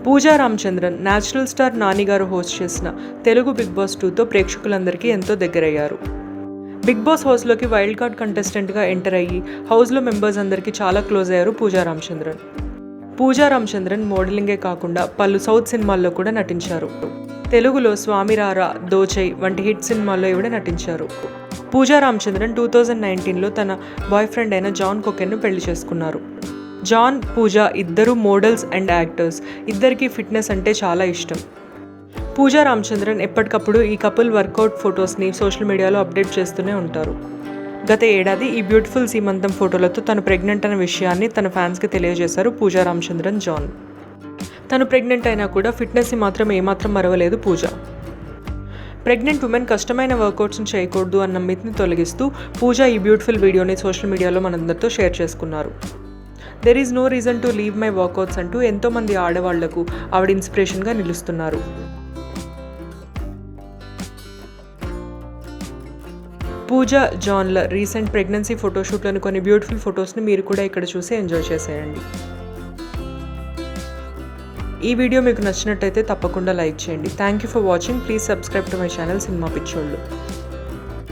పూజా Ramachandran natural star Nani గారు host చేసిన Telugu big boss 2తో ప్రేక్షకులందరికీ ఎంతో దగ్గరయ్యారు. బిగ్ బాస్ హౌస్లోకి వైల్డ్ కార్డ్ కంటెస్టెంట్గా ఎంటర్ అయ్యి హౌస్లో మెంబర్స్ అందరికీ చాలా క్లోజ్ అయ్యారు పూజా రామచంద్రన్. పూజా రామచంద్రన్ మోడలింగే కాకుండా పలు సౌత్ సినిమాల్లో కూడా నటించారు. తెలుగులో స్వామి రారా, దోచై వంటి హిట్ సినిమాల్లో ఈవిడ నటించారు. పూజా రామచంద్రన్ 2019లో తన బాయ్ ఫ్రెండ్ అయిన జాన్ కోకెన్ను పెళ్లి చేసుకున్నారు. జాన్, పూజ ఇద్దరు మోడల్స్ అండ్ యాక్టర్స్. ఇద్దరికీ ఫిట్నెస్ అంటే చాలా ఇష్టం. పూజా రామచంద్రన్ ఎప్పటికప్పుడు ఈ కపుల్ వర్కౌట్ ఫొటోస్ని సోషల్ మీడియాలో అప్డేట్ చేస్తూనే ఉంటారు. గత ఏడాది ఈ బ్యూటిఫుల్ సీమంతం ఫోటోలతో తను ప్రెగ్నెంట్ అనే విషయాన్ని తన ఫ్యాన్స్కి తెలియజేశారు పూజా రామచంద్రన్ జాన్. తను ప్రెగ్నెంట్ అయినా కూడా ఫిట్నెస్ని మాత్రం ఏమాత్రం మరవలేదు పూజ. ప్రెగ్నెంట్ ఉమెన్ కష్టమైన వర్కౌట్స్ని చేయకూడదు అన్న మిత్ని తొలగిస్తూ పూజ ఈ బ్యూటిఫుల్ వీడియోని సోషల్ మీడియాలో మనందరితో షేర్ చేసుకున్నారు. There is no reason to leave my workouts అంటూ ఎంతోమంది ఆడవాళ్లకు ఆవిడ ఇన్స్పిరేషన్గా నిలుస్తున్నారు. పూజ, జాన్ల రీసెంట్ ప్రెగ్నెన్సీ ఫోటోషూట్లను కొన్ని బ్యూటిఫుల్ ఫొటోస్ని మీరు కూడా ఇక్కడ చూసి ఎంజాయ్ చేసేయండి. ఈ వీడియో మీకు నచ్చినట్టయితే తప్పకుండా లైక్ చేయండి. Thank you for watching. Please subscribe to my channel cinema పిచ్చోళ్ళు.